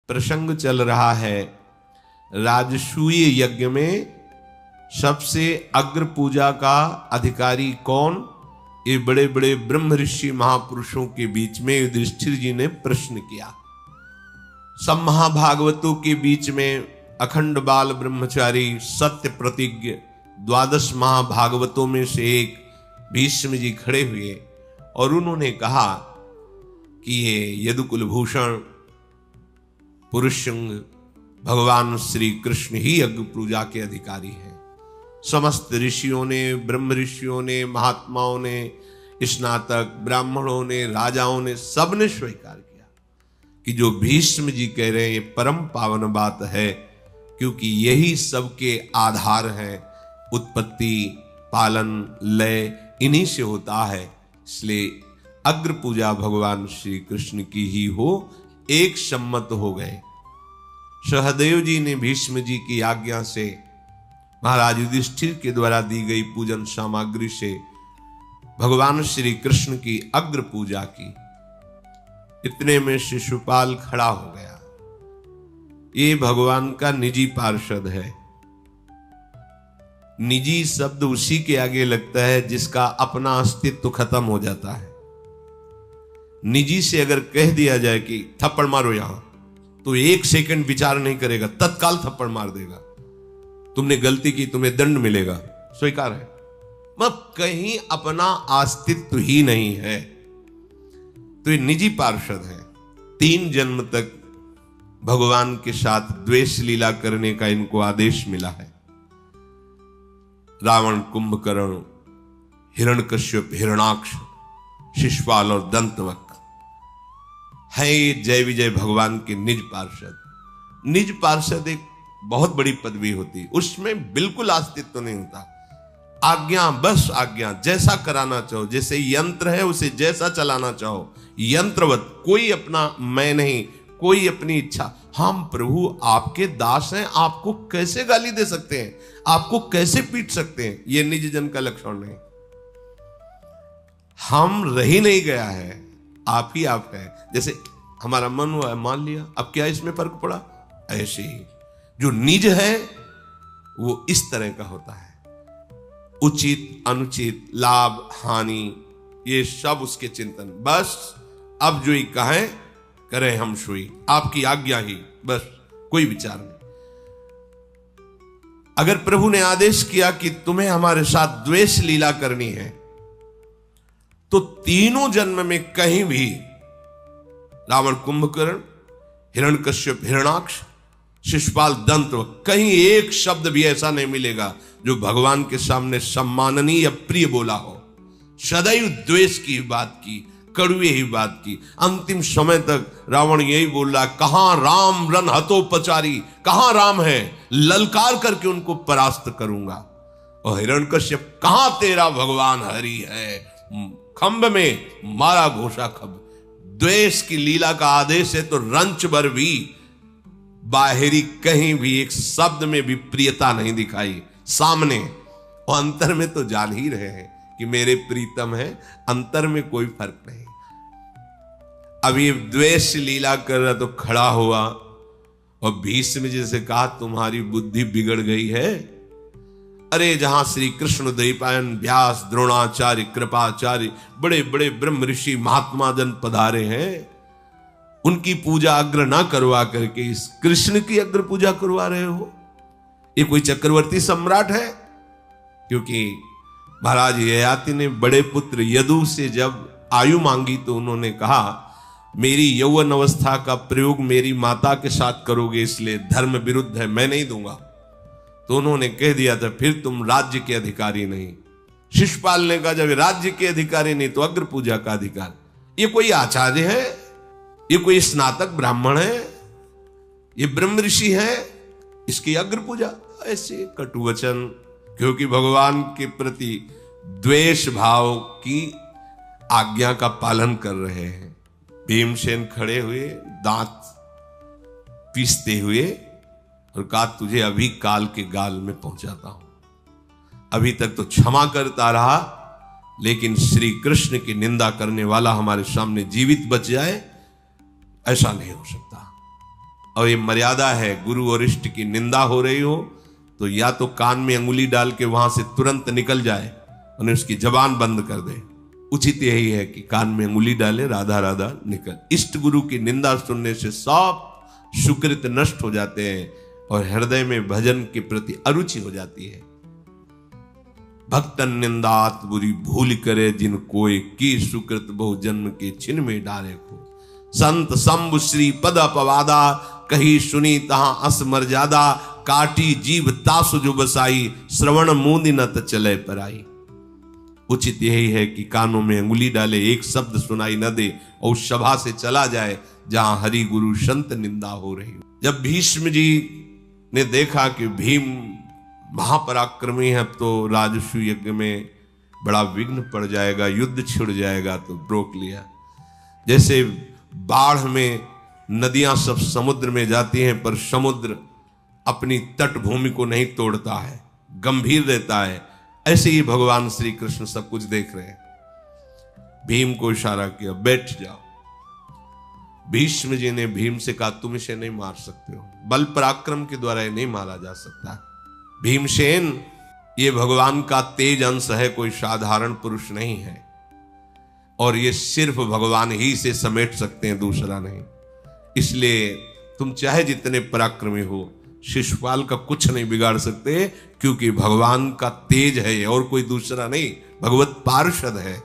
प्रसंग चल रहा है। राजसूय यज्ञ में सबसे अग्र पूजा का अधिकारी कौन? ये बड़े बड़े ब्रह्म ऋषि महापुरुषों के बीच में युधिष्ठिर जी ने प्रश्न किया। सब महाभागवतों के बीच में अखंड बाल ब्रह्मचारी सत्य प्रतिज्ञ 12 महाभागवतों में से एक भीष्म जी खड़े हुए और उन्होंने कहा कि ये यदुकुलभूषण पुरुषंग भगवान श्री कृष्ण ही यज्ञ पूजा के अधिकारी हैं। समस्त ऋषियों ने, ब्रह्म ऋषियों ने, महात्माओं ने, स्नातक ब्राह्मणों ने, राजाओं ने, सबने स्वीकार किया कि जो भीष्म जी कह रहे हैं ये परम पावन बात है, क्योंकि यही सबके आधार हैं। उत्पत्ति, पालन, लय इन्हीं से होता है। इसलिए अग्र पूजा भगवान श्री कृष्ण की ही हो, एक सम्मत हो गए। सहदेव जी ने भीष्म जी की आज्ञा से महाराज युधिष्ठिर के द्वारा दी गई पूजन सामग्री से भगवान श्री कृष्ण की अग्र पूजा की। इतने में शिशुपाल खड़ा हो गया। ये भगवान का निजी पार्षद है। निजी शब्द उसी के आगे लगता है जिसका अपना अस्तित्व खत्म हो जाता है। निजी से अगर कह दिया जाए कि थप्पड़ मारो यहां, तो 1 सेकंड विचार नहीं करेगा, तत्काल थप्पड़ मार देगा। तुमने गलती की, तुम्हें दंड मिलेगा, स्वीकार है। मतलब कहीं अपना अस्तित्व ही नहीं है। तो ये निजी पार्षद है। 3 जन्म तक भगवान के साथ द्वेष लीला करने का इनको आदेश मिला है। रावण, कुंभकर्ण, हिरण्यकश्यप, हिरणाक्ष, शिशुपाल और दंतवक्र है ये जय विजय भगवान के निज पार्षद। निज पार्षद एक बहुत बड़ी पदवी होती, उसमें बिल्कुल अस्तित्व नहीं होता। आज्ञा, बस आज्ञा, जैसा कराना चाहो, जैसे यंत्र है उसे जैसा चलाना चाहो, यंत्रवत। कोई अपना मैं नहीं, कोई अपनी इच्छा। हम प्रभु आपके दास हैं, आपको कैसे गाली दे सकते हैं, आपको कैसे पीट सकते हैं? ये निज जन का लक्षण नहीं। हम रही नहीं गया है, आप ही आप है। जैसे हमारा मन हुआ है, मान लिया, अब क्या इसमें फर्क पड़ा? ऐसे ही जो निज है वो इस तरह का होता है। उचित अनुचित, लाभ हानि, ये सब उसके चिंतन। बस अब जो ही कहें करें हम सोई, आपकी आज्ञा ही, बस कोई विचार नहीं। अगर प्रभु ने आदेश किया कि तुम्हें हमारे साथ द्वेष लीला करनी है, तो तीनों जन्म में कहीं भी रावण, कुंभकर्ण, हिरण्यकश्यप, हिरणाक्ष, शिशुपाल, दंत, कहीं एक शब्द भी ऐसा नहीं मिलेगा जो भगवान के सामने सम्माननीय या प्रिय बोला हो। सदैव द्वेष की बात की, कड़वे ही बात की। अंतिम समय तक रावण यही बोल रहा है, कहां राम रन हतोपचारी, कहां राम है, ललकार करके उनको परास्त करूंगा। और हिरण्यकश्यप, कहां तेरा भगवान हरि है, खंभ में मारा घोषा खंभ। द्वेष की लीला का आदेश है तो रंच भर भी बाहरी कहीं भी एक शब्द में भी प्रियता नहीं दिखाई। सामने और अंतर में तो जान ही रहे हैं कि मेरे प्रीतम है, अंतर में कोई फर्क नहीं। अब ये द्वेष लीला कर रहा तो खड़ा हुआ और भीष्म जी से कहा, तुम्हारी बुद्धि बिगड़ गई है। अरे जहां श्री कृष्ण, द्वैपायन, व्यास, द्रोणाचार्य, कृपाचार्य, बड़े बड़े ब्रह्म ऋषि महात्मा जन पधारे हैं, उनकी पूजा अग्र ना करवा करके इस कृष्ण की अग्र पूजा करवा रहे हो। ये कोई चक्रवर्ती सम्राट है? क्योंकि महाराज ययाति ने बड़े पुत्र यदु से जब आयु मांगी तो उन्होंने कहा, मेरी यौवन अवस्था का प्रयोग मेरी माता के साथ करोगे, इसलिए धर्म विरुद्ध है, मैं नहीं दूंगा। तो उन्होंने कह दिया था, फिर तुम राज्य के अधिकारी नहीं। शिशुपाल ने कहा, जब राज्य के अधिकारी नहीं तो अग्र पूजा का अधिकार। ये कोई आचार्य है? ये कोई स्नातक ब्राह्मण है? ये ब्रह्म ऋषि है? इसकी अग्र पूजा? ऐसे कटुवचन, क्योंकि भगवान के प्रति द्वेष भाव की आज्ञा का पालन कर रहे हैं। भीमसेन खड़े हुए, दांत पीसते हुए, और कहा, तुझे अभी काल के गाल में पहुंचाता हूं। अभी तक तो क्षमा करता रहा, लेकिन श्री कृष्ण की निंदा करने वाला हमारे सामने जीवित बच जाए, ऐसा नहीं हो सकता। और ये मर्यादा है, गुरु और इष्ट की निंदा हो रही हो तो या तो कान में अंगुली डाल के वहां से तुरंत निकल जाए, उन्हें उसकी जबान बंद कर दे। उचित यही है कि कान में अंगुली डाले, राधा राधा निकल। इष्ट गुरु की निंदा सुनने से सब सुकृत नष्ट हो जाते हैं और हृदय में भजन के प्रति अरुचि हो जाती है। भक्तन निंदात बुरी भूल करे, जिन कोय की सुकृत बहु जन्म के छिन में डाले को। संत शंभु श्री पद अपवादा, कही सुनी तहां अस मर्यादा। काटी जीव तासु जो बसाई, श्रवण मूंदी न त चले पराई। उचित यही है कि कानों में अंगुली डाले, एक शब्द सुनाई न दे और उस सभा से चला जाए जहां हरि गुरु संत निंदा हो रही हो। जब भीष्म जी ने देखा कि भीम महापराक्रमी है, तो राजसूय यज्ञ में बड़ा विघ्न पड़ जाएगा, युद्ध छिड़ जाएगा, तो रोक लिया। जैसे बाढ़ में नदियां सब समुद्र में जाती हैं पर समुद्र अपनी तट भूमि को नहीं तोड़ता है, गंभीर रहता है, ऐसे ही भगवान श्री कृष्ण सब कुछ देख रहे हैं। भीम को इशारा किया, बैठ जाओ। भीष्म जी ने भीम से कहा, तुम इसे नहीं मार सकते हो, बल पराक्रम के द्वारा ये नहीं मारा जा सकता। भीमसेन ये भगवान का तेज अंश है, कोई साधारण पुरुष नहीं है, और ये सिर्फ भगवान ही से समेट सकते हैं, दूसरा नहीं। इसलिए तुम चाहे जितने पराक्रमी हो, शिशुपाल का कुछ नहीं बिगाड़ सकते, क्योंकि भगवान का तेज है और कोई दूसरा नहीं, भगवत पार्षद है।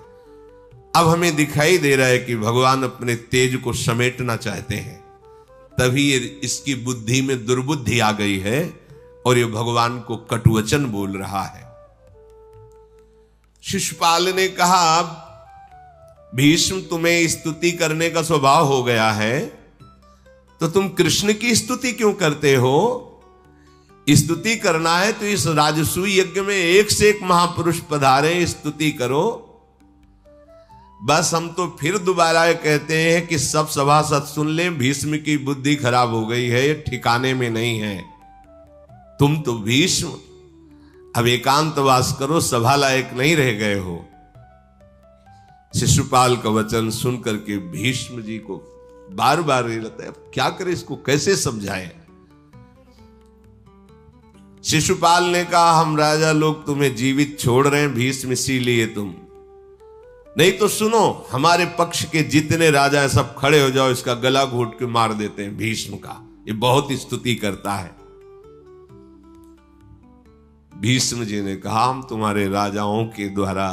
अब हमें दिखाई दे रहा है कि भगवान अपने तेज को समेटना चाहते हैं, तभी ये इसकी बुद्धि में दुर्बुद्धि आ गई है और ये भगवान को कटुवचन बोल रहा है। शिशुपाल ने कहा, भीष्म तुम्हें स्तुति करने का स्वभाव हो गया है, तो तुम कृष्ण की स्तुति क्यों करते हो? स्तुति करना है तो इस राजसूय यज्ञ में एक से एक महापुरुष पधारे, स्तुति करो। बस हम तो फिर दोबारा कहते हैं कि सब सभासद सुन लें, भीष्म की बुद्धि खराब हो गई है, ये ठिकाने में नहीं है। तुम तो भीष्म अब एकांतवास करो, सभा लायक नहीं रह गए हो। शिशुपाल का वचन सुन करके भीष्म जी को बार बार ये लगता है, क्या करे, इसको कैसे समझाएं। शिशुपाल ने कहा, हम राजा लोग तुम्हें जीवित छोड़ रहे हैं भीष्म, इसीलिए तुम नहीं तो सुनो, हमारे पक्ष के जितने राजा हैं सब खड़े हो जाओ, इसका गला घोट के मार देते हैं भीष्म का, ये बहुत स्तुति करता है। भीष्म जी ने कहा, हम तुम्हारे राजाओं के द्वारा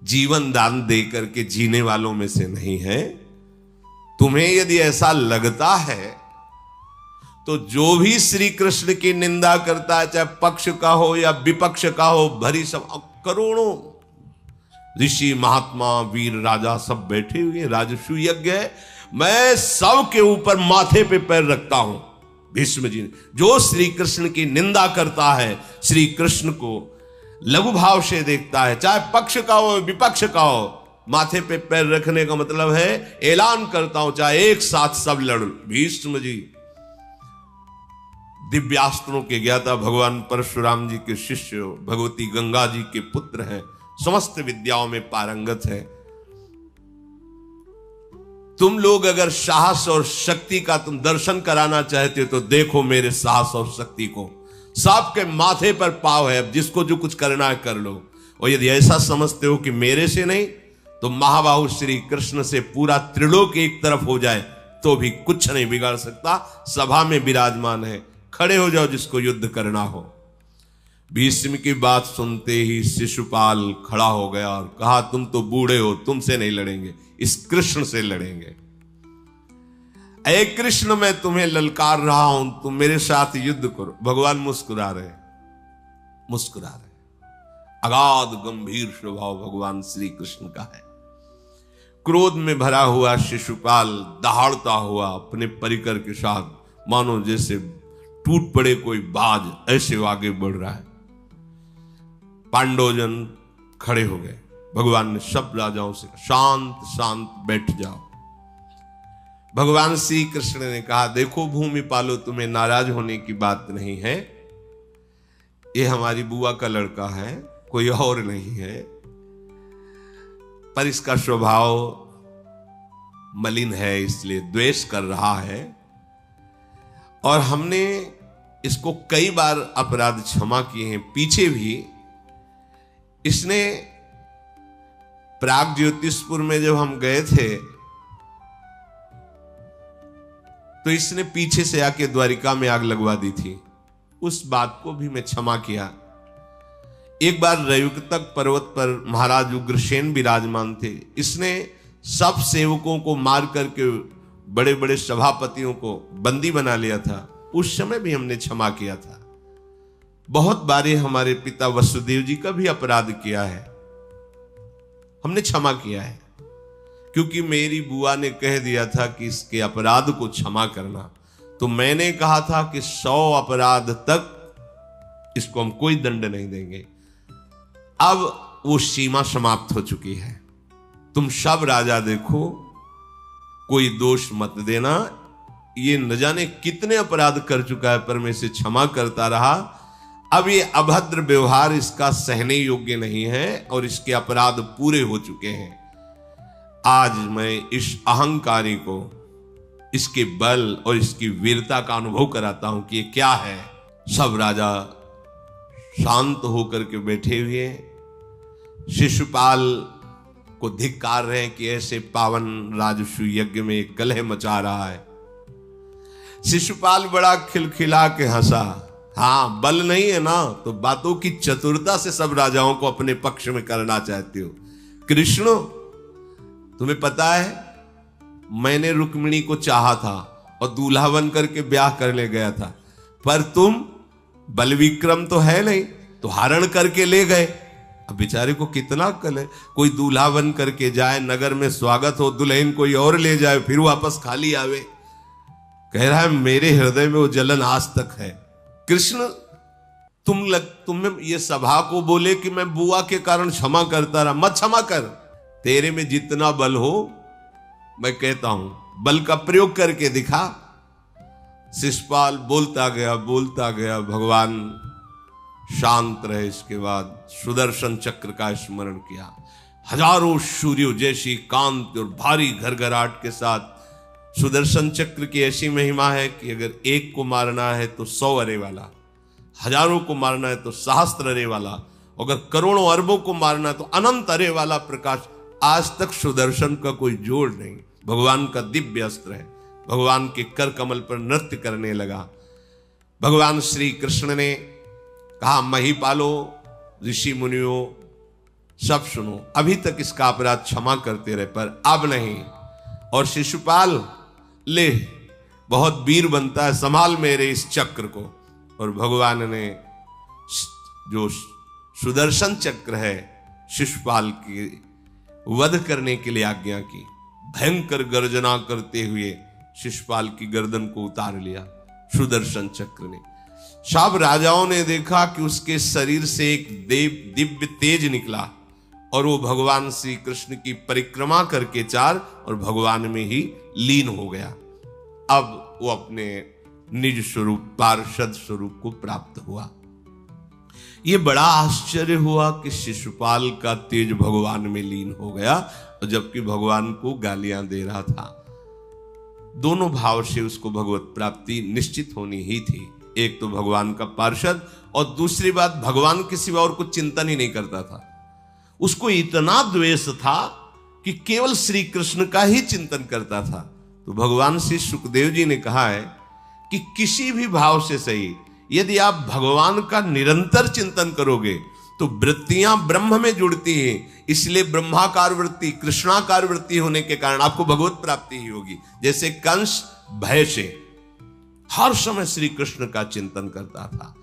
जीवन दान देकर के जीने वालों में से नहीं है। तुम्हें यदि ऐसा लगता है तो जो भी श्री कृष्ण की निंदा करता है, चाहे पक्ष का हो या विपक्ष का हो, भरी सब करोड़ों ऋषि महात्मा वीर राजा सब बैठे हुए, राजसूय यज्ञ है, मैं सब के ऊपर माथे पे पैर रखता हूं। भीष्म जी ने, जो श्री कृष्ण की निंदा करता है, श्री कृष्ण को लघु भाव से देखता है, चाहे पक्ष का हो विपक्ष का हो, माथे पे पैर रखने का मतलब है ऐलान करता हूं, चाहे एक साथ सब लड़। भीष्म जी दिव्यास्त्रों के ज्ञाता, भगवान परशुराम जी के शिष्य, भगवती गंगा जी के पुत्र हैं, समस्त विद्याओं में पारंगत है। तुम लोग अगर साहस और शक्ति का तुम दर्शन कराना चाहते हो तो देखो मेरे साहस और शक्ति को, सबके माथे पर पाव है, अब जिसको जो कुछ करना है कर लो। और यदि ऐसा समझते हो कि मेरे से नहीं तो महाबाहु श्री कृष्ण से पूरा त्रिलोक एक तरफ हो जाए तो भी कुछ नहीं बिगाड़ सकता। सभा में विराजमान है, खड़े हो जाओ जिसको युद्ध करना हो। भीष्म की बात सुनते ही शिशुपाल खड़ा हो गया और कहा, तुम तो बूढ़े हो, तुमसे नहीं लड़ेंगे, इस कृष्ण से लड़ेंगे। ऐ कृष्ण, मैं तुम्हें ललकार रहा हूं, तुम मेरे साथ युद्ध करो। भगवान मुस्कुरा रहे। अगाध गंभीर स्वभाव भगवान श्री कृष्ण का है। क्रोध में भरा हुआ शिशुपाल दहाड़ता हुआ अपने परिकर के साथ मानो जैसे टूट पड़े कोई बाज, ऐसे आगे बढ़ रहा है। पांडवजन खड़े हो गए। भगवान ने सब राजाओं से शांत शांत बैठ जाओ। भगवान श्री कृष्ण ने कहा, देखो भूमि पालो, तुम्हें नाराज होने की बात नहीं है, ये हमारी बुआ का लड़का है, कोई और नहीं है, पर इसका स्वभाव मलिन है, इसलिए द्वेष कर रहा है। और हमने इसको कई बार अपराध क्षमा किए हैं। पीछे भी इसने प्राग ज्योतिषपुर में जब हम गए थे तो इसने पीछे से आके द्वारिका में आग लगवा दी थी। उस बात को भी मैं क्षमा किया। एक बार रयुक्तक पर्वत पर महाराज उग्रसेन विराजमान थे। इसने सब सेवकों को मार करके बड़े बड़े सभापतियों को बंदी बना लिया था। उस समय भी हमने क्षमा किया था। बहुत बारे हमारे पिता वसुदेव जी का भी अपराध किया है, हमने क्षमा किया है, क्योंकि मेरी बुआ ने कह दिया था कि इसके अपराध को क्षमा करना। तो मैंने कहा था कि 100 अपराध तक इसको हम कोई दंड नहीं देंगे। अब वो सीमा समाप्त हो चुकी है। तुम सब राजा देखो, कोई दोष मत देना। ये न जाने कितने अपराध कर चुका है, पर मैं इसे क्षमा करता रहा। अब ये अभद्र व्यवहार इसका सहने योग्य नहीं है और इसके अपराध पूरे हो चुके हैं। आज मैं इस अहंकारी को इसके बल और इसकी वीरता का अनुभव कराता हूं कि ये क्या है। सब राजा शांत होकर के बैठे हुए शिशुपाल को धिक्कार रहे हैं कि ऐसे पावन राजसू यज्ञ में कलह मचा रहा है। शिशुपाल बड़ा खिलखिला के हंसा। हाँ, बल नहीं है ना तो बातों की चतुरता से सब राजाओं को अपने पक्ष में करना चाहते हो। कृष्ण, तुम्हें पता है मैंने रुक्मिणी को चाहा था और दूल्हा बन करके ब्याह करने गया था, पर तुम बल विक्रम तो है नहीं तो हरण करके ले गए। अब बेचारे को कितना अक्ल है, कोई दूल्हा बन करके जाए, नगर में स्वागत हो, दुल्हन कोई और ले जाए, फिर वापस खाली आवे। कह रहा है मेरे हृदय में वो जलन आज तक है। कृष्ण, तुम्हें ये सभा को बोले कि मैं बुआ के कारण क्षमा करता रहा, मत क्षमा कर। तेरे में जितना बल हो, मैं कहता हूं बल का प्रयोग करके दिखा। शिशुपाल बोलता गया। भगवान शांत रहे। इसके बाद सुदर्शन चक्र का स्मरण किया। हजारों सूर्यों जैसी कांति और भारी घरघराहट के साथ सुदर्शन चक्र की ऐसी महिमा है कि अगर एक को मारना है तो 100 अरे वाला, हजारों को मारना है तो सहस्त्र अरे वाला, अगर करोड़ों अरबों को मारना है तो अनंत अरे वाला प्रकाश। आज तक सुदर्शन का कोई जोड़ नहीं। भगवान का दिव्य अस्त्र है। भगवान के कर कमल पर नृत्य करने लगा। भगवान श्री कृष्ण ने कहा महिपालो, ऋषि मुनियों सब सुनो, अभी तक इसका अपराध क्षमा करते रहे पर अब नहीं। और शिशुपाल ले, बहुत वीर बनता है, संभाल मेरे इस चक्र को। और भगवान ने जो सुदर्शन चक्र है शिशुपाल की वध करने के लिए आज्ञा की। भयंकर गर्जना करते हुए शिशुपाल की गर्दन को उतार लिया सुदर्शन चक्र ने। सब राजाओं ने देखा कि उसके शरीर से एक दिव्य तेज निकला और वो भगवान श्री कृष्ण की परिक्रमा करके और भगवान में ही लीन हो गया। अब वो अपने निज स्वरूप पार्षद स्वरूप को प्राप्त हुआ। ये बड़ा आश्चर्य हुआ कि शिशुपाल का तेज भगवान में लीन हो गया, और जबकि भगवान को गालियां दे रहा था। दोनों भाव से उसको भगवत प्राप्ति निश्चित होनी ही थी। एक तो भगवान का पार्षद, और दूसरी बात भगवान के सिवा और कुछ चिंतन ही नहीं करता था। उसको इतना द्वेष था कि केवल श्री कृष्ण का ही चिंतन करता था। तो भगवान श्री सुखदेव जी ने कहा है कि किसी भी भाव से सही, यदि आप भगवान का निरंतर चिंतन करोगे तो वृत्तियां ब्रह्म में जुड़ती हैं। इसलिए ब्रह्माकार वृत्ति, कृष्णाकार वृत्ति होने के कारण आपको भगवत प्राप्ति ही होगी। जैसे कंस भय से हर समय श्री कृष्ण का चिंतन करता था।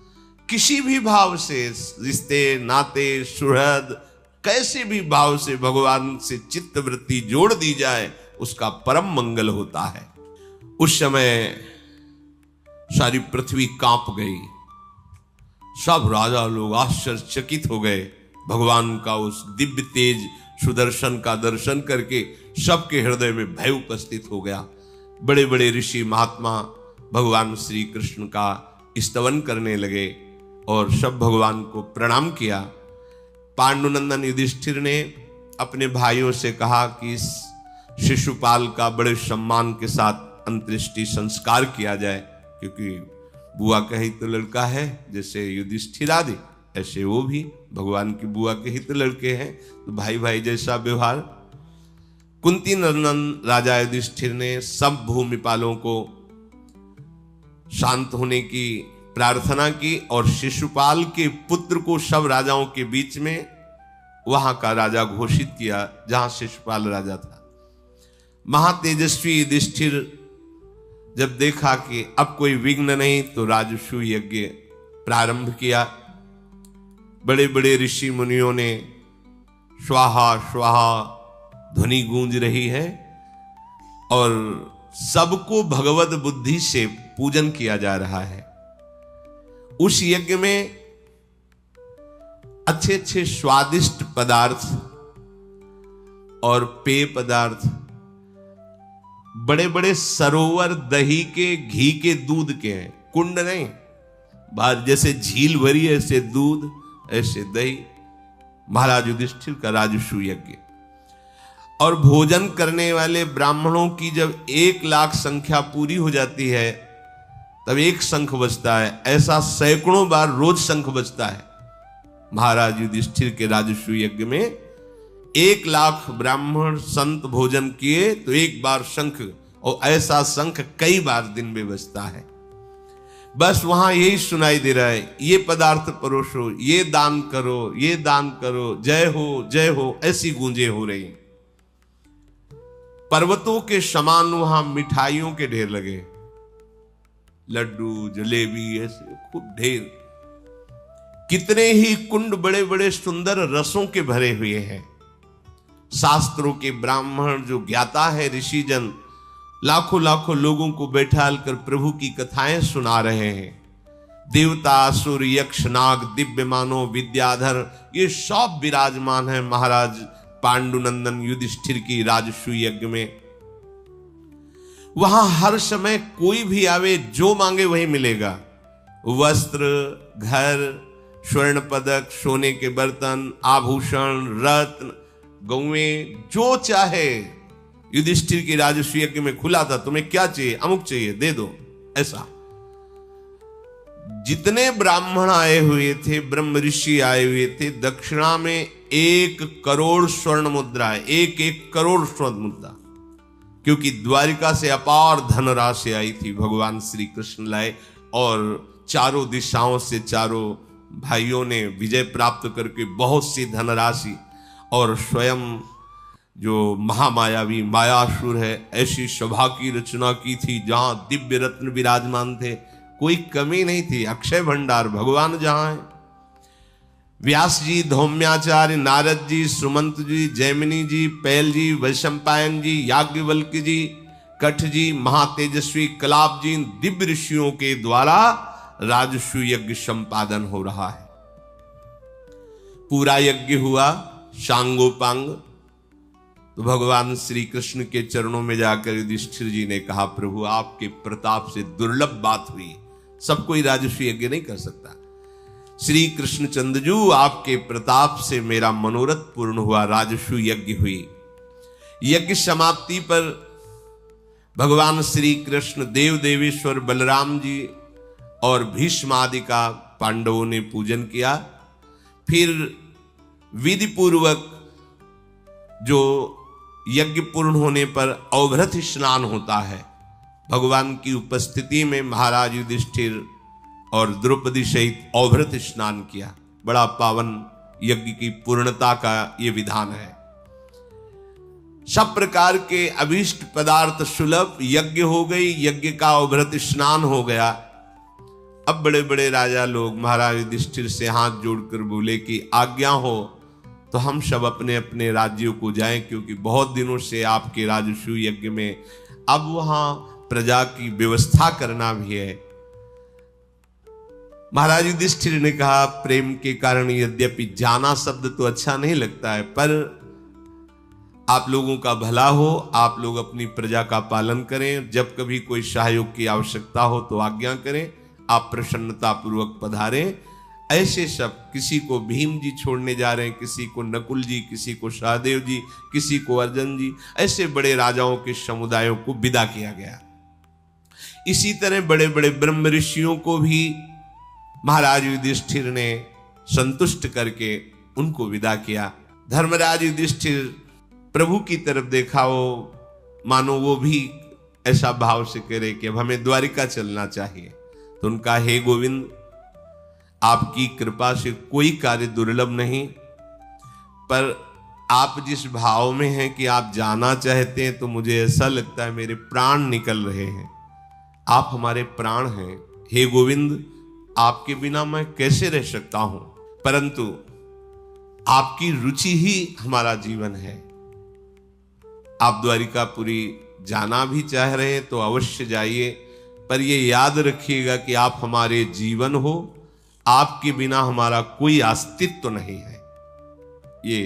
किसी भी भाव से, रिश्ते नाते सुहृद, कैसे भी भाव से भगवान से चित्त वृत्ति जोड़ दी जाए उसका परम मंगल होता है। उस समय सारी पृथ्वी कांप गई। सब राजा लोग आश्चर्यचकित हो गए भगवान का उस दिव्य तेज सुदर्शन का दर्शन करके। सबके हृदय में भय उपस्थित हो गया। बड़े बड़े ऋषि महात्मा भगवान श्री कृष्ण का स्तवन करने लगे और सब भगवान को प्रणाम किया। पांडुनंदन युधिष्ठिर ने अपने भाइयों से कहा कि इस शिशुपाल का बड़े सम्मान के साथ अंत्येष्टि संस्कार किया जाए। क्योंकि बुआ का ही तो लड़का है, जैसे युधिष्ठिर आदि, ऐसे वो भी भगवान की बुआ के ही तो लड़के हैं, तो भाई भाई जैसा व्यवहार। कुंती नंदन राजा युधिष्ठिर ने सब भूमिपालों को शांत होने की प्रार्थना की और शिशुपाल के पुत्र को सब राजाओं के बीच में वहां का राजा घोषित किया जहां शिशुपाल राजा था। महातेजस्वी युधिष्ठिर जब देखा कि अब कोई विघ्न नहीं, तो राजसूय यज्ञ प्रारंभ किया। बड़े बड़े ऋषि मुनियों ने स्वाहा स्वाहा ध्वनि गूंज रही है और सबको भगवत बुद्धि से पूजन किया जा रहा है। उस यज्ञ में अच्छे अच्छे स्वादिष्ट पदार्थ और पेय पदार्थ, बड़े बड़े सरोवर दही के, घी के, दूध के हैं, कुंड नहीं, बाहर जैसे झील भरी ऐसे दूध, ऐसे दही। महाराज युधिष्ठिर का राजसूय यज्ञ। और भोजन करने वाले ब्राह्मणों की जब 1,00,000 संख्या पूरी हो जाती है तब एक शंख बजता है। ऐसा सैकड़ों बार रोज शंख बजता है। महाराज युधिष्ठिर के राजसूय यज्ञ में 1,00,000 ब्राह्मण संत भोजन किए तो एक बार शंख, और ऐसा शंख कई बार दिन में बजता है। बस वहां यही सुनाई दे रहा है, ये पदार्थ परोसो, ये दान करो, ये दान करो, जय हो जय हो, ऐसी गूंजे हो रही। पर्वतों के समान वहां मिठाइयों के ढेर लगे, लड्डू जलेबी ऐसे खूब ढेर। कितने ही कुंड बड़े बड़े सुंदर रसों के भरे हुए हैं। शास्त्रों के ब्राह्मण जो ज्ञाता है, ऋषिजन, लाखों लाखों लोगों को बैठाल कर प्रभु की कथाएं सुना रहे हैं। देवता, असुर, यक्ष, नाग, दिव्य मानव, विद्याधर, ये सब विराजमान है महाराज पांडुनंदन युधिष्ठिर की राजसूय यज्ञ में। वहां हर समय कोई भी आवे, जो मांगे वही मिलेगा। वस्त्र, घर, स्वर्ण पदक, सोने के बर्तन, आभूषण, रत्न, गौएं, जो चाहे। युधिष्ठिर की राजसूय यज्ञ में खुला था, तुम्हें क्या चाहिए, अमुक चाहिए, दे दो, ऐसा। जितने ब्राह्मण आए हुए थे, ब्रह्म ऋषि आए हुए थे, दक्षिणा में 1 करोड़ स्वर्ण मुद्रा है, 1 करोड़ स्वर्ण मुद्रा, क्योंकि द्वारिका से अपार धनराशि आई थी, भगवान श्री कृष्ण लाए और चारों दिशाओं से चारों भाइयों ने विजय प्राप्त करके बहुत सी धनराशि, और स्वयं जो महामायावी मायासुर है, ऐसी सभा की रचना की थी जहां दिव्य रत्न विराजमान थे, कोई कमी नहीं थी, अक्षय भंडार भगवान जहां है। व्यास जी, धौम्याचार्य, नारद जी, सुमंत जी, जैमिनी जी, पैल जी, वैशंपायन जी, याज्ञवल्क्य जी, कठ जी, महातेजस्वी कलाप जी, दिव्य ऋषियों के द्वारा राजसूय यज्ञ संपादन हो रहा है। पूरा यज्ञ हुआ सांगोपांग। तो भगवान श्री कृष्ण के चरणों में जाकर युधिष्ठिर जी ने कहा, प्रभु आपके प्रताप से दुर्लभ बात हुई, सब कोई राजसूय यज्ञ नहीं कर सकता। श्री कृष्णचंद्रजू, आपके प्रताप से मेरा मनोरथ पूर्ण हुआ, राजसूय यज्ञ हुई। यज्ञ समाप्ति पर भगवान श्री कृष्ण, देव देवेश्वर बलराम जी और भीष्म आदि का पांडवों ने पूजन किया। फिर विधि पूर्वक जो यज्ञ पूर्ण होने पर अवभृत स्नान होता है, भगवान की उपस्थिति में महाराज युधिष्ठिर और द्रौपदी सहित अवभृत स्नान किया। बड़ा पावन यज्ञ की पूर्णता का ये विधान है। सब प्रकार के अभीष्ट पदार्थ सुलभ, यज्ञ हो गई, यज्ञ का अवभृत स्नान हो गया। अब बड़े बड़े राजा लोग महाराज युधिष्ठिर से हाथ जोड़कर बोले कि आज्ञा हो तो हम सब अपने अपने राज्यों को जाएं, क्योंकि बहुत दिनों से आपके राजसूय यज्ञ में अब वहां प्रजा की व्यवस्था करना भी है। महाराज युधिष्ठिर ने कहा, प्रेम के कारण यद्यपि जाना शब्द तो अच्छा नहीं लगता है, पर आप लोगों का भला हो, आप लोग अपनी प्रजा का पालन करें, जब कभी कोई सहयोग की आवश्यकता हो तो आज्ञा करें, आप प्रसन्नता पूर्वक पधारें। ऐसे सब, किसी को भीम जी छोड़ने जा रहे हैं, किसी को नकुल जी, किसी को सहदेव जी, किसी को अर्जुन जी, ऐसे बड़े राजाओं के समुदायों को विदा किया गया। इसी तरह बड़े बड़े ब्रह्म ऋषियों को भी महाराज युधिष्ठिर ने संतुष्ट करके उनको विदा किया। धर्मराज युधिष्ठिर प्रभु की तरफ देखा, वो मानो वो भी ऐसा भाव से कह रहे कि अब हमें द्वारिका चलना चाहिए। तो उनका, हे गोविंद, आपकी कृपा से कोई कार्य दुर्लभ नहीं, पर आप जिस भाव में हैं कि आप जाना चाहते हैं तो मुझे ऐसा लगता है मेरे प्राण निकल रहे हैं। आप हमारे प्राण हैं, हे गोविंद, आपके बिना मैं कैसे रह सकता हूं, परंतु आपकी रुचि ही हमारा जीवन है। आप द्वारिकापुरी जाना भी चाह रहे हैं तो अवश्य जाइए, पर ये याद रखिएगा कि आप हमारे जीवन हो, आपके बिना हमारा कोई अस्तित्व नहीं है। ये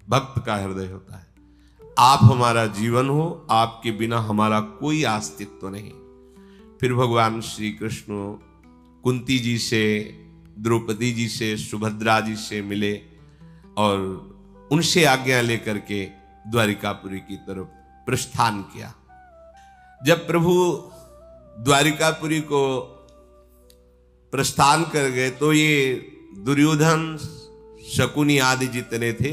भक्त का हृदय होता है, आप हमारा जीवन हो, आपके बिना हमारा कोई अस्तित्व नहीं। फिर भगवान श्री कृष्ण कुंती जी से, द्रौपदी जी से, सुभद्रा जी से मिले और उनसे आज्ञा लेकर के द्वारिकापुरी की तरफ प्रस्थान किया। जब प्रभु द्वारिकापुरी को प्रस्थान कर गए तो ये दुर्योधन, शकुनी आदि जितने थे,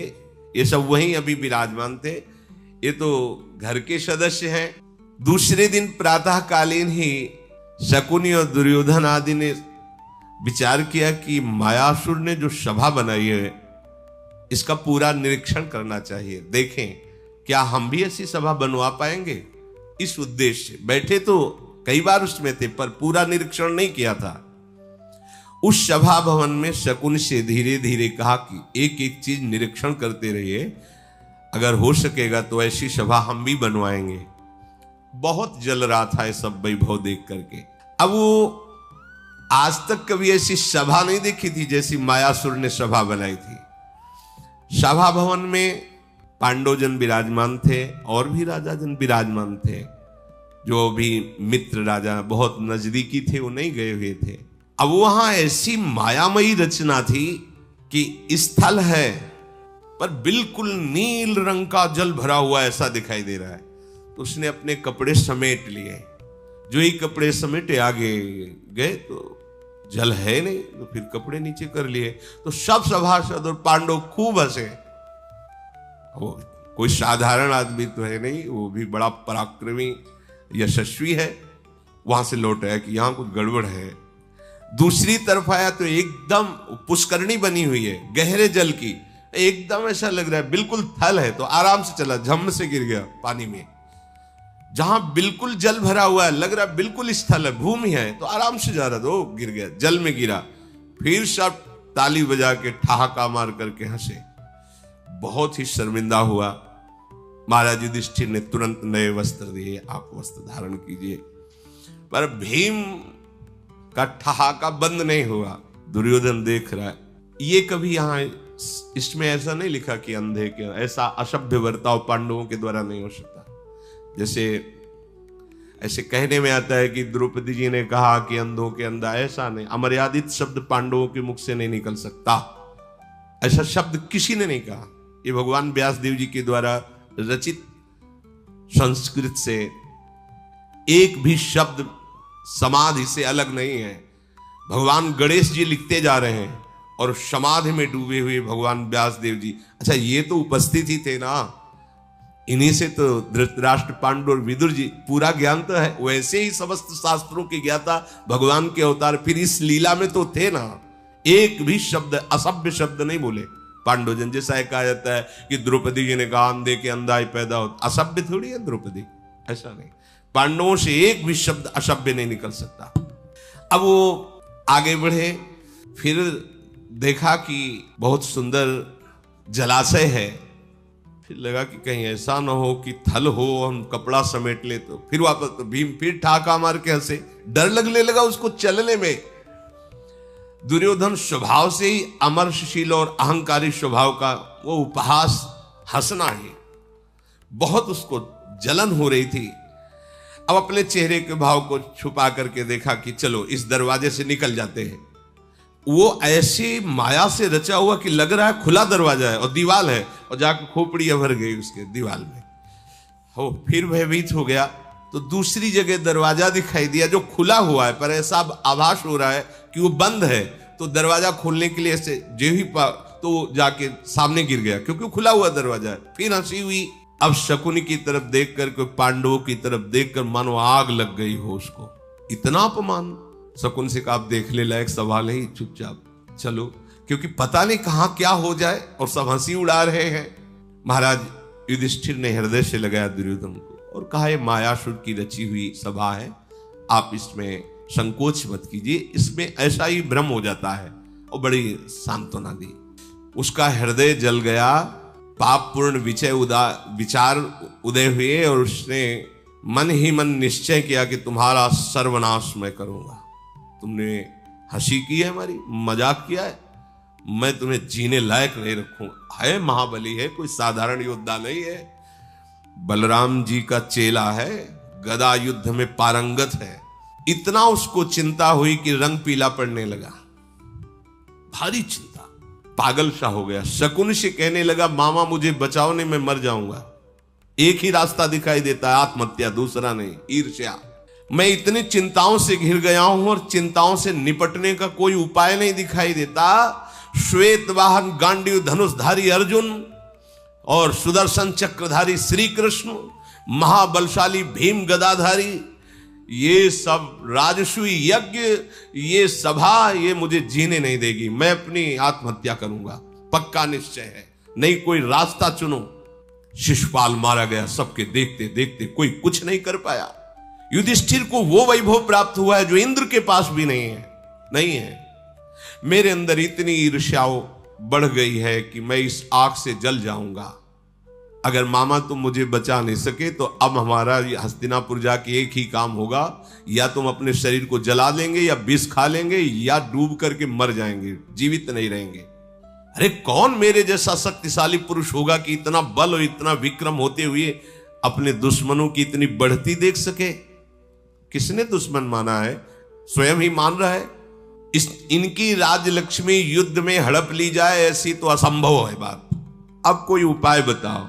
ये सब वहीं अभी विराजमान थे। ये तो घर के सदस्य हैं। दूसरे दिन प्रातःकालीन ही शकुनी और दुर्योधन आदि ने विचार किया कि मायासुर ने जो सभा बनाई है इसका पूरा निरीक्षण करना चाहिए, देखें क्या हम भी ऐसी सभा बनवा पाएंगे। इस उद्देश्य से बैठे तो कई बार उसमें थे, पर पूरा निरीक्षण नहीं किया था। उस सभा भवन में शकुन से धीरे धीरे कहा कि एक एक चीज निरीक्षण करते रहिए, अगर हो सकेगा तो ऐसी सभा हम भी बनवाएंगे। बहुत जल रहा था ये सब वैभव देख करके। अब वो आज तक कभी ऐसी सभा नहीं देखी थी जैसी मायासुर ने सभा बनाई थी। सभा भवन में पांडवजन विराजमान थे और भी राजाजन विराजमान थे। जो भी मित्र राजा बहुत नजदीकी थे वो नहीं गए हुए थे। अब वहां ऐसी मायामयी रचना थी कि स्थल है पर बिल्कुल नील रंग का जल भरा हुआ ऐसा दिखाई दे रहा है। तो उसने अपने कपड़े समेट लिए। जो ही कपड़े समेटे आगे गए तो जल है नहीं, तो फिर कपड़े नीचे कर लिए। तो सब सभासद और पांडव खूब हंसे। वो कोई साधारण आदमी तो है नहीं, वो भी बड़ा पराक्रमी यशस्वी है। वहां से लौट आया कि यहां कुछ गड़बड़ है। दूसरी तरफ आया तो एकदम पुष्करणी बनी हुई है गहरे जल की, एकदम ऐसा लग रहा है बिल्कुल थल है। तो आराम से चला, झम से गिर गया पानी में। जहां बिल्कुल जल भरा हुआ है, लग रहा है बिल्कुल स्थल है, भूमि है, तो आराम से जा रहा था, वो गिर गया, जल में गिरा। फिर सब ताली बजा के ठहाका मार करके हंसे। बहुत ही शर्मिंदा हुआ। महाराज युधिष्ठिर ने तुरंत नए वस्त्र दिए, आप वस्त्र धारण कीजिए। पर भीम का ठहाका बंद नहीं हुआ। दुर्योधन देख रहा है। ये कभी यहां इसमें ऐसा नहीं लिखा कि अंधे के ऐसा असभ्य बर्ताव पांडवों के द्वारा नहीं हो सकता। जैसे ऐसे कहने में आता है कि द्रौपदी जी ने कहा कि अंधों के अंधा, ऐसा नहीं। अमर्यादित शब्द पांडवों के मुख से नहीं निकल सकता, ऐसा शब्द किसी ने नहीं कहा। ये भगवान व्यासदेव जी के द्वारा रचित संस्कृत से एक भी शब्द समाधि से अलग नहीं है। भगवान गणेश जी लिखते जा रहे हैं और समाधि में डूबे हुए भगवान व्यासदेव जी। अच्छा, ये तो उपस्थित ही थे ना, इन्हीं से तो धृतराष्ट्र, पांडु और विदुर जी पूरा ज्ञान तो है। वैसे ही समस्त शास्त्रों की ज्ञाता भगवान के अवतार फिर इस लीला में तो थे ना। एक भी शब्द, असभ्य शब्द नहीं बोले पांडवजन। जैसा कहा जाता है कि द्रौपदी जी ने कहा अंधे के अंधा ही पैदा हो, असभ्य थोड़ी है द्रौपदी, ऐसा नहीं। पांडवों से एक भी शब्द असभ्य नहीं निकल सकता। अब वो आगे बढ़े, फिर देखा कि बहुत सुंदर जलाशय है। फिर लगा कि कहीं ऐसा ना हो कि थल हो, हम कपड़ा समेट ले। तो फिर वापस तो भीम फिर ठहाका मार के हंसे। डर लगने लगा उसको चलने में। दुर्योधन स्वभाव से ही अमर्षशील और अहंकारी स्वभाव का, वो उपहास, हंसना ही बहुत उसको जलन हो रही थी। अब अपने चेहरे के भाव को छुपा करके देखा कि चलो इस दरवाजे से निकल जाते हैं। वो ऐसी माया से रचा हुआ कि लग रहा है खुला दरवाजा है और दीवाल है, और जाकर खोपड़ियां भर गई उसके दीवाल में। हो फिर भयभीत हो गया। तो दूसरी जगह दरवाजा दिखाई दिया जो खुला हुआ है, पर ऐसा आभास हो रहा है कि वो बंद है। तो दरवाजा खोलने के लिए ऐसे तो जाके सामने गिर गया, क्योंकि खुला हुआ दरवाजा है। फिर हंसी हुई। अब शकुनी की तरफ देखकर, कोई पांडवों की तरफ देखकर मानो आग लग गई हो उसको। इतना अपमान। शकुन से कहा, आप देखने लायक सवाल है, चुपचाप चलो, क्योंकि पता नहीं कहां क्या हो जाए। और सब हंसी उड़ा रहे हैं। महाराज युधिष्ठिर ने हृदय से लगाया दुर्योधन को और कहा, यह मायासुर की रची हुई सभा है, आप इसमें संकोच मत कीजिए, इसमें ऐसा ही भ्रम हो जाता है। और बड़ी सांत्वना दी। उसका हृदय जल गया, पापपूर्ण विचार उदय हुए और उसने मन ही मन निश्चय किया कि तुम्हारा सर्वनाश मैं करूंगा। तुमने हंसी की है, हमारी मजाक किया है, मैं तुम्हें जीने लायक नहीं रखूंगा। है महाबली है, कोई साधारण योद्धा नहीं है, बलराम जी का चेला है, गदा युद्ध में पारंगत है। इतना उसको चिंता हुई कि रंग पीला पड़ने लगा, भारी चिंता, पागल सा हो गया। शकुन से कहने लगा, मामा मुझे बचाओ, नहीं मैं मर जाऊंगा। एक ही रास्ता दिखाई देता है, आत्महत्या, दूसरा नहीं, ईर्ष्या। मैं इतनी चिंताओं से घिर गया हूं और चिंताओं से निपटने का कोई उपाय नहीं दिखाई देता। श्वेत वाहन गांडीव धनुषधारी अर्जुन और सुदर्शन चक्रधारी श्री कृष्ण, महाबलशाली भीम गदाधारी, ये सब राजसूय यज्ञ, ये सभा, ये मुझे जीने नहीं देगी। मैं अपनी आत्महत्या करूंगा, पक्का निश्चय है, नहीं कोई रास्ता चुनो। शिशुपाल मारा गया, सबके देखते देखते कोई कुछ नहीं कर पाया। युधिष्ठिर को वो वैभव प्राप्त हुआ है जो इंद्र के पास भी नहीं है। मेरे अंदर इतनी ईर्ष्या बढ़ गई है कि मैं इस आग से जल जाऊंगा। अगर मामा तुम मुझे बचा नहीं सके तो अब हमारा हस्तिनापुर जाके एक ही काम होगा, या तुम अपने शरीर को जला लेंगे, या विष खा लेंगे, या डूब करके मर जाएंगे, जीवित नहीं रहेंगे। अरे कौन मेरे जैसा शक्तिशाली पुरुष होगा कि इतना बल और इतना विक्रम होते हुए अपने दुश्मनों की इतनी बढ़ती देख सके। किसने दुश्मन माना है? स्वयं ही मान रहा है। इनकी राजलक्ष्मी युद्ध में हड़प ली जाए, ऐसी तो असंभव है बात। अब कोई उपाय बताओ।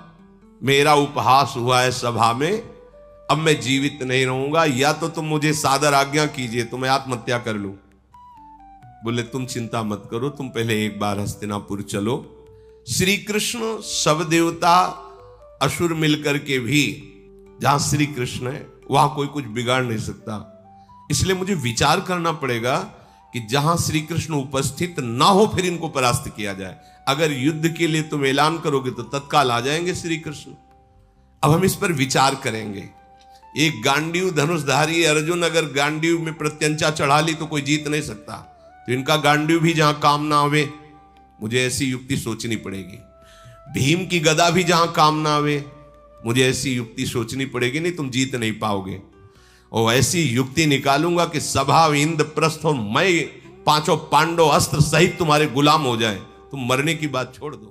मेरा उपहास हुआ है सभा में, अब मैं जीवित नहीं रहूंगा, या तो तुम मुझे सादर आज्ञा कीजिए तो मैं आत्महत्या कर लूं। बोले तुम चिंता मत करो, तुम पहले एक बार हस्तिनापुर चलो। श्री कृष्ण, सब देवता, असुर मिलकर के भी जहां श्री कृष्ण है वहां कोई कुछ बिगाड़ नहीं सकता। इसलिए मुझे विचार करना पड़ेगा कि जहां श्री कृष्ण उपस्थित ना हो फिर इनको परास्त किया जाए। अगर युद्ध के लिए तुम ऐलान करोगे तो तत्काल आ जाएंगे श्री कृष्ण। अब हम इस पर विचार करेंगे। एक गांडीव धनुषधारी अर्जुन अगर गांडीव में प्रत्यंचा चढ़ा ली तो कोई जीत नहीं सकता, तो इनका गांडीव भी जहां काम ना आवे, मुझे ऐसी युक्ति सोचनी पड़ेगी। भीम की गदा भी जहां काम ना आवे, मुझे ऐसी युक्ति सोचनी पड़ेगी, नहीं तुम जीत नहीं पाओगे। और ऐसी युक्ति निकालूंगा कि सभा, इंद्रप्रस्थ और मैं, पांचों पांडव अस्त्र सहित तुम्हारे गुलाम हो जाए, तुम मरने की बात छोड़ दो।